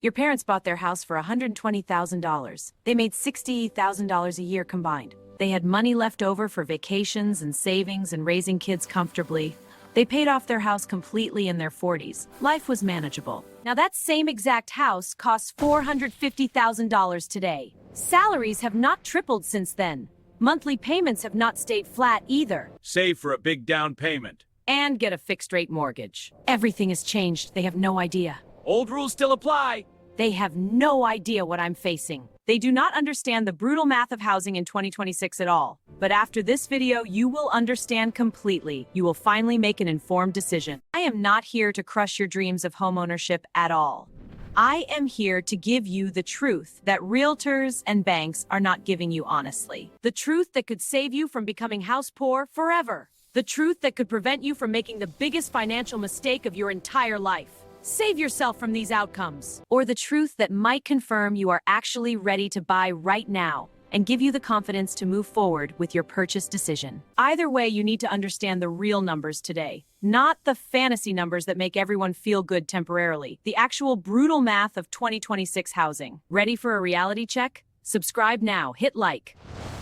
Your parents bought their house for $120,000. They made $60,000 a year combined. They had money left over for vacations and savings and raising kids comfortably. They paid off their house completely in their 40s. Life was manageable. Now that same exact house costs $450,000 today. Salaries have not tripled since then. Monthly payments have not stayed flat either. Save for a big down payment. And get a fixed-rate mortgage. Everything has changed. They have no idea. Old rules still apply. They have no idea what I'm facing. They do not understand the brutal math of housing in 2026 at all. But after this video, you will understand completely. You will finally make an informed decision. I am not here to crush your dreams of homeownership at all. I am here to give you the truth that realtors and banks are not giving you honestly. The truth that could save you from becoming house poor forever. The truth that could prevent you from making the biggest financial mistake of your entire life. Save yourself from these outcomes. Or the truth that might confirm you are actually ready to buy right now and give you the confidence to move forward with your purchase decision. Either way, you need to understand the real numbers today, not the fantasy numbers that make everyone feel good temporarily. The actual brutal math of 2026 housing. Ready for a reality check? Subscribe now, hit like.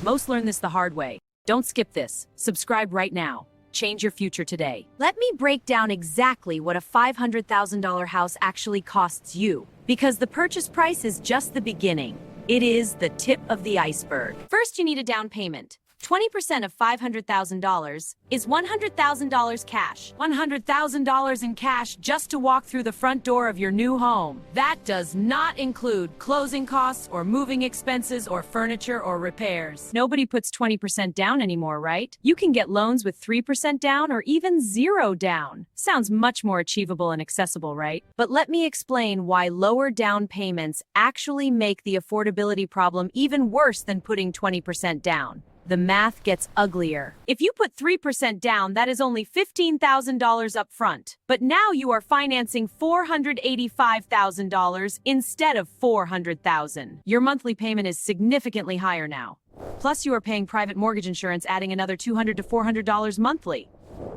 Most learn this the hard way. Don't skip this. Subscribe right now. Change your future today. Let me break down exactly what a $500,000 house actually costs you, because the purchase price is just the beginning. It is the tip of the iceberg. First, you need a down payment. 20% of $500,000 is $100,000 cash. $100,000 in cash just to walk through the front door of your new home. That does not include closing costs or moving expenses or furniture or repairs. Nobody puts 20% down anymore, right? You can get loans with 3% down or even 0 down. Sounds much more achievable and accessible, right? But let me explain why lower down payments actually make the affordability problem even worse than putting 20% down. The math gets uglier. If you put 3% down, that is only $15,000 up front. But now you are financing $485,000 instead of $400,000. Your monthly payment is significantly higher now. Plus, you are paying private mortgage insurance, adding another $200 to $400 monthly.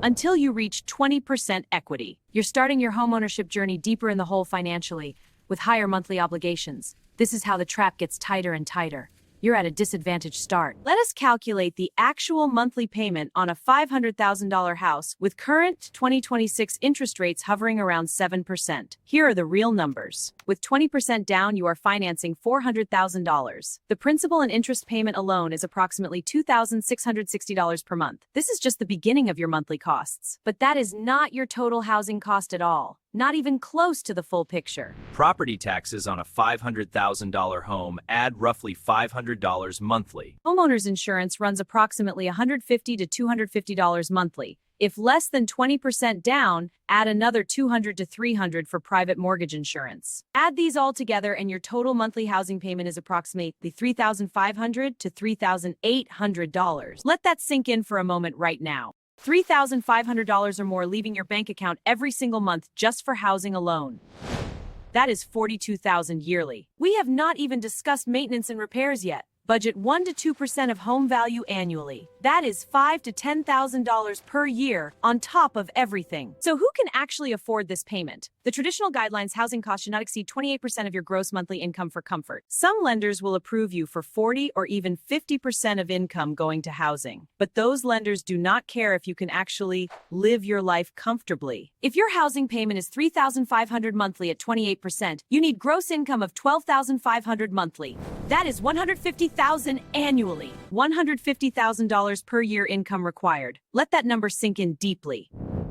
Until you reach 20% equity. You're starting your homeownership journey deeper in the hole financially, with higher monthly obligations. This is how the trap gets tighter and tighter. You're at a disadvantaged start. Let us calculate the actual monthly payment on a $500,000 house with current 2026 interest rates hovering around 7%. Here are the real numbers. With 20% down, you are financing $400,000. The principal and interest payment alone is approximately $2,660 per month. This is just the beginning of your monthly costs. But that is not your total housing cost at all. Not even close to the full picture. Property taxes on a $500,000 home add roughly $500 monthly. Homeowners insurance runs approximately $150 to $250 monthly. If less than 20% down, add another $200 to $300 for private mortgage insurance. Add these all together and your total monthly housing payment is approximately $3,500 to $3,800. Let that sink in for a moment right now. $3,500 or more leaving your bank account every single month just for housing alone. That is $42,000 yearly. We have not even discussed maintenance and repairs yet. Budget 1 to 2% of home value annually. That is $5,000 to $10,000 per year on top of everything. So who can actually afford this payment? The traditional guidelines housing costs should not exceed 28% of your gross monthly income for comfort. Some lenders will approve you for 40 or even 50% of income going to housing. But those lenders do not care if you can actually live your life comfortably. If your housing payment is $3,500 monthly at 28%, you need gross income of $12,500 monthly. That is $150,000 annually. $150,000 per year income required. Let that number sink in deeply.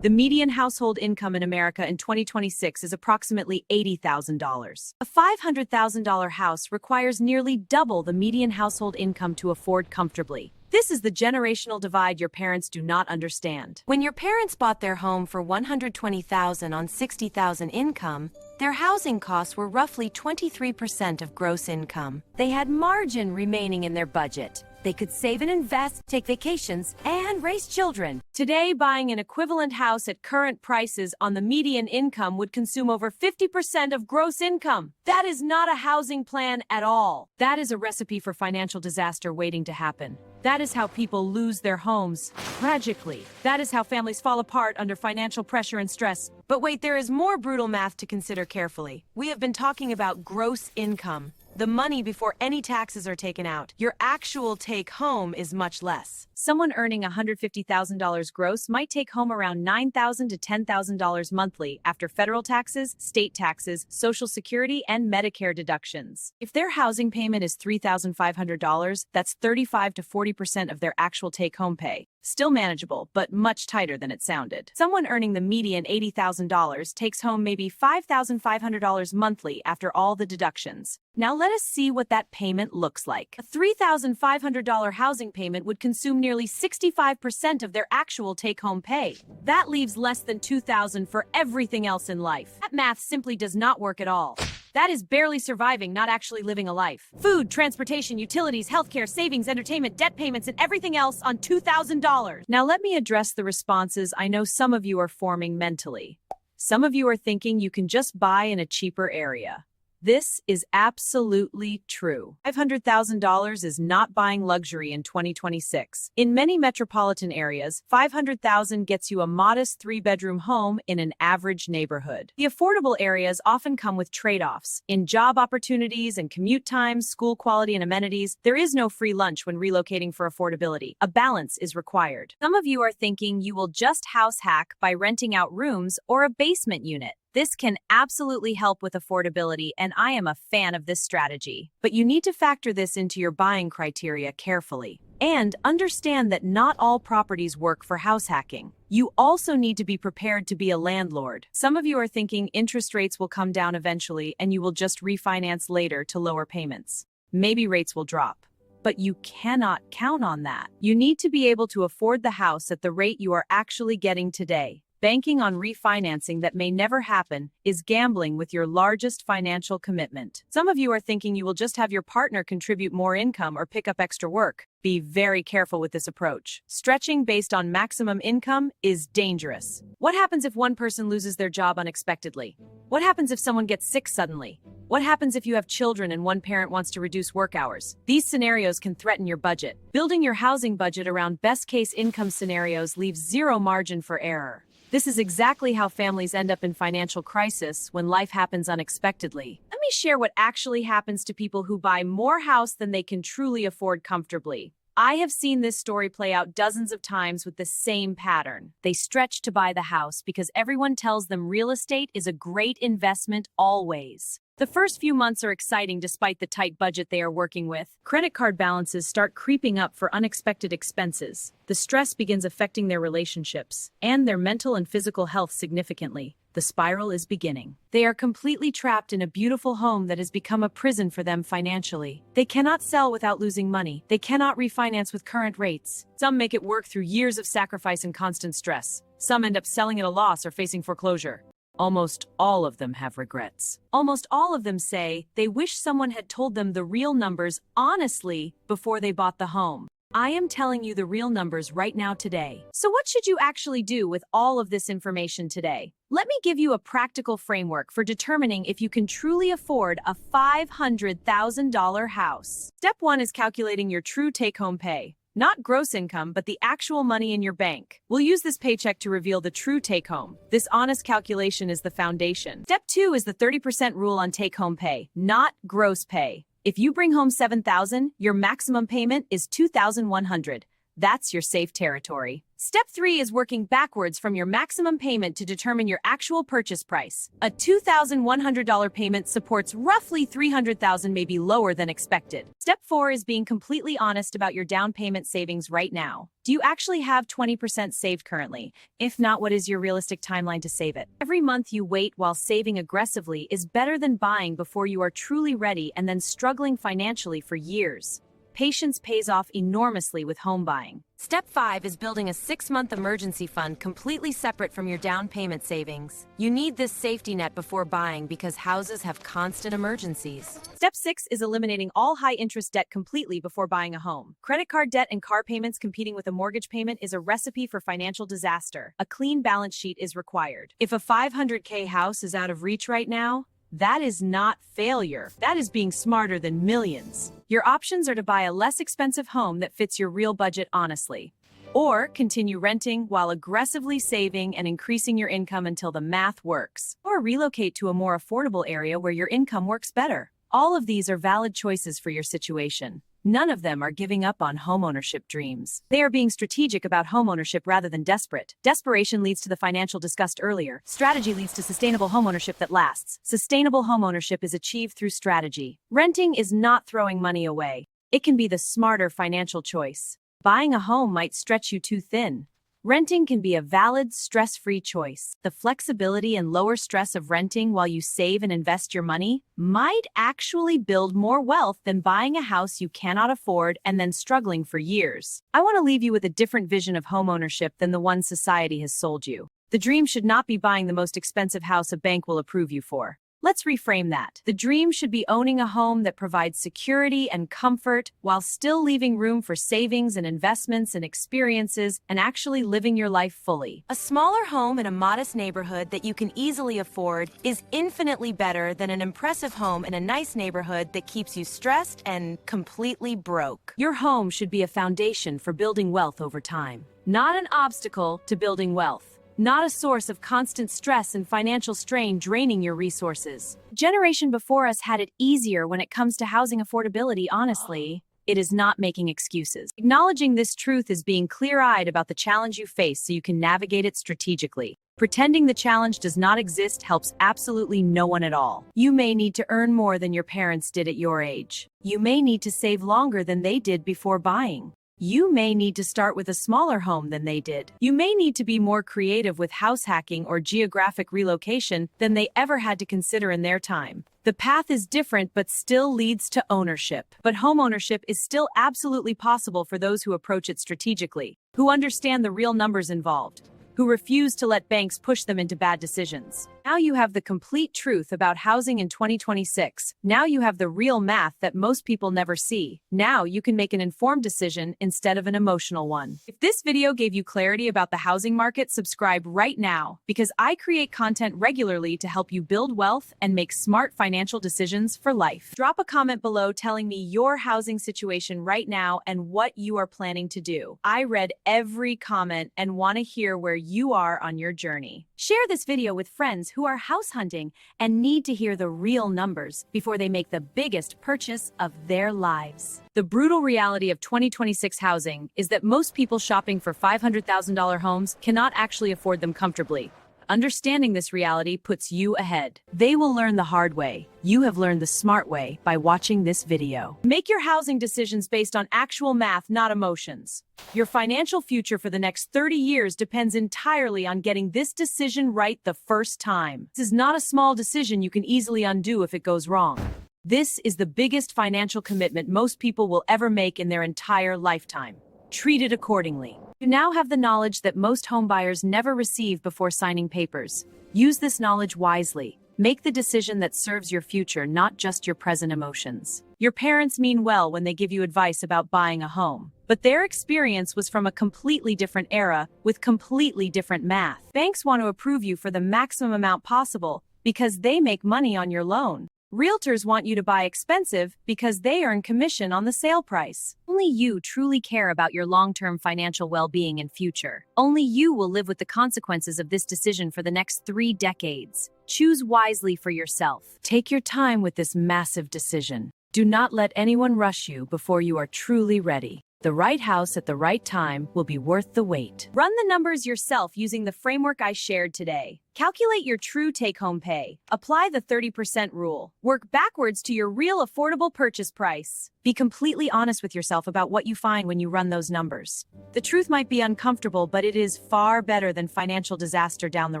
The median household income in America in 2026 is approximately $80,000. A $500,000 house requires nearly double the median household income to afford comfortably. This is the generational divide your parents do not understand. When your parents bought their home for $120,000 on $60,000 income, their housing costs were roughly 23% of gross income. They had margin remaining in their budget. They could save and invest, take vacations, and raise children. Today, buying an equivalent house at current prices on the median income would consume over 50% of gross income. That is not a housing plan at all. That is a recipe for financial disaster waiting to happen. That is how people lose their homes, tragically. That is how families fall apart under financial pressure and stress. But wait, there is more brutal math to consider carefully. We have been talking about gross income. The money before any taxes are taken out. Your actual take-home is much less. Someone earning $150,000 gross might take home around $9,000 to $10,000 monthly after federal taxes, state taxes, Social Security, and Medicare deductions. If their housing payment is $3,500, that's 35 to 40% of their actual take-home pay. Still manageable, but much tighter than it sounded. Someone earning the median $80,000 takes home maybe $5,500 monthly after all the deductions. Now let us see what that payment looks like. A $3,500 housing payment would consume nearly 65% of their actual take-home pay. That leaves less than $2,000 for everything else in life. That math simply does not work at all. That is barely surviving, not actually living a life. Food, transportation, utilities, healthcare, savings, entertainment, debt payments, and everything else on $2,000. Now let me address the responses I know some of you are forming mentally. Some of you are thinking you can just buy in a cheaper area. This is absolutely true. $500,000 is not buying luxury in 2026. In many metropolitan areas, $500,000 gets you a modest 3-bedroom home in an average neighborhood. The affordable areas often come with trade-offs. In job opportunities and commute times, school quality and amenities, there is no free lunch when relocating for affordability. A balance is required. Some of you are thinking you will just house hack by renting out rooms or a basement unit. This can absolutely help with affordability, and I am a fan of this strategy. But you need to factor this into your buying criteria carefully. And understand that not all properties work for house hacking. You also need to be prepared to be a landlord. Some of you are thinking interest rates will come down eventually and you will just refinance later to lower payments. Maybe rates will drop. But you cannot count on that. You need to be able to afford the house at the rate you are actually getting today. Banking on refinancing that may never happen is gambling with your largest financial commitment. Some of you are thinking you will just have your partner contribute more income or pick up extra work. Be very careful with this approach. Stretching based on maximum income is dangerous. What happens if one person loses their job unexpectedly? What happens if someone gets sick suddenly? What happens if you have children and one parent wants to reduce work hours? These scenarios can threaten your budget. Building your housing budget around best-case income scenarios leaves zero margin for error. This is exactly how families end up in financial crisis when life happens unexpectedly. Let me share what actually happens to people who buy more house than they can truly afford comfortably. I have seen this story play out dozens of times with the same pattern. They stretch to buy the house because everyone tells them real estate is a great investment always. The first few months are exciting despite the tight budget they are working with. Credit card balances start creeping up for unexpected expenses. The stress begins affecting their relationships and their mental and physical health significantly. The spiral is beginning. They are completely trapped in a beautiful home that has become a prison for them financially. They cannot sell without losing money. They cannot refinance with current rates. Some make it work through years of sacrifice and constant stress. Some end up selling at a loss or facing foreclosure. Almost all of them have regrets. Almost all of them say they wish someone had told them the real numbers honestly before they bought the home. I am telling you the real numbers right now today. So what should you actually do with all of this information today? Let me give you a practical framework for determining if you can truly afford a $500,000 house. Step 1 is calculating your true take-home pay. Not gross income, but the actual money in your bank. We'll use this paycheck to reveal the true take-home. This honest calculation is the foundation. Step 2 is the 30% rule on take-home pay, not gross pay. If you bring home $7,000, your maximum payment is $2,100. That's your safe territory. Step 3 is working backwards from your maximum payment to determine your actual purchase price. A $2,100 payment supports roughly $300,000, maybe lower than expected. Step 4 is being completely honest about your down payment savings right now. Do you actually have 20% saved currently? If not, what is your realistic timeline to save it? Every month you wait while saving aggressively is better than buying before you are truly ready and then struggling financially for years. Patience pays off enormously with home buying. Step 5 is building a 6-month emergency fund completely separate from your down payment savings. You need this safety net before buying because houses have constant emergencies. Step 6 is eliminating all high-interest debt completely before buying a home. Credit card debt and car payments competing with a mortgage payment is a recipe for financial disaster. A clean balance sheet is required. If a $500K house is out of reach right now, That is not failure. That is being smarter than millions. Your options are to buy a less expensive home that fits your real budget honestly, or continue renting while aggressively saving and increasing your income until the math works, or relocate to a more affordable area where your income works better. All of these are valid choices for your situation. None of them are giving up on homeownership dreams. They are being strategic about homeownership rather than desperate. Desperation leads to the financial discussed earlier. Strategy leads to sustainable homeownership that lasts. Sustainable homeownership is achieved through strategy. Renting is not throwing money away. It can be the smarter financial choice. Buying a home might stretch you too thin. Renting can be a valid, stress-free choice. The flexibility and lower stress of renting while you save and invest your money might actually build more wealth than buying a house you cannot afford and then struggling for years. I want to leave you with a different vision of homeownership than the one society has sold you. The dream should not be buying the most expensive house a bank will approve you for. Let's reframe that. The dream should be owning a home that provides security and comfort while still leaving room for savings and investments and experiences and actually living your life fully. A smaller home in a modest neighborhood that you can easily afford is infinitely better than an impressive home in a nice neighborhood that keeps you stressed and completely broke. Your home should be a foundation for building wealth over time, not an obstacle to building wealth. Not a source of constant stress and financial strain draining your resources. The generation before us had it easier when it comes to housing affordability, honestly. It is not making excuses. Acknowledging this truth is being clear-eyed about the challenge you face so you can navigate it strategically. Pretending the challenge does not exist helps absolutely no one at all. You may need to earn more than your parents did at your age. You may need to save longer than they did before buying. You may need to start with a smaller home than they did. You may need to be more creative with house hacking or geographic relocation than they ever had to consider in their time. The path is different but still leads to ownership. But homeownership is still absolutely possible for those who approach it strategically, who understand the real numbers involved, who refuse to let banks push them into bad decisions. Now you have the complete truth about housing in 2026. Now you have the real math that most people never see. Now you can make an informed decision instead of an emotional one. If this video gave you clarity about the housing market, subscribe right now, because I create content regularly to help you build wealth and make smart financial decisions for life. Drop a comment below telling me your housing situation right now and what you are planning to do. I read every comment and want to hear where you are on your journey. Share this video with friends who are house hunting and need to hear the real numbers before they make the biggest purchase of their lives. The brutal reality of 2026 housing is that most people shopping for $500,000 homes cannot actually afford them comfortably. Understanding this reality puts you ahead. They will learn the hard way. You have learned the smart way by watching this video. Make your housing decisions based on actual math, not emotions. Your financial future for the next 30 years depends entirely on getting this decision right the first time. This is not a small decision you can easily undo if it goes wrong. This is the biggest financial commitment most people will ever make in their entire lifetime. Treat it accordingly. You now have the knowledge that most homebuyers never receive before signing papers. Use this knowledge wisely. Make the decision that serves your future, not just your present emotions. Your parents mean well when they give you advice about buying a home, but their experience was from a completely different era with completely different math. Banks want to approve you for the maximum amount possible because they make money on your loan. Realtors want you to buy expensive because they earn commission on the sale price. Only you truly care about your long-term financial well-being and future. Only you will live with the consequences of this decision for the next 3 decades. Choose wisely for yourself. Take your time with this massive decision. Do not let anyone rush you before you are truly ready. The right house at the right time will be worth the wait. Run the numbers yourself using the framework I shared today. Calculate your true take-home pay. Apply the 30% rule. Work backwards to your real affordable purchase price. Be completely honest with yourself about what you find when you run those numbers. The truth might be uncomfortable, but it is far better than financial disaster down the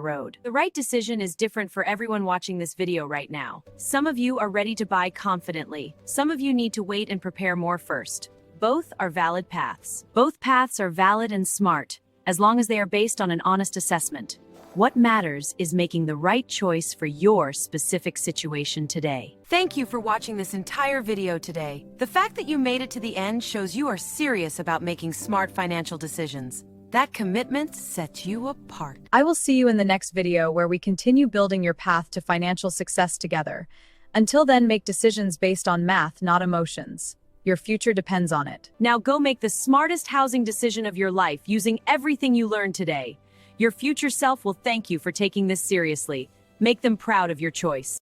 road. The right decision is different for everyone watching this video right now. Some of you are ready to buy confidently. Some of you need to wait and prepare more first. Both are valid paths. Both paths are valid and smart, as long as they are based on an honest assessment. What matters is making the right choice for your specific situation today. Thank you for watching this entire video today. The fact that you made it to the end shows you are serious about making smart financial decisions. That commitment sets you apart. I will see you in the next video where we continue building your path to financial success together. Until then, make decisions based on math, not emotions. Your future depends on it. Now go make the smartest housing decision of your life using everything you learned today. Your future self will thank you for taking this seriously. Make them proud of your choice.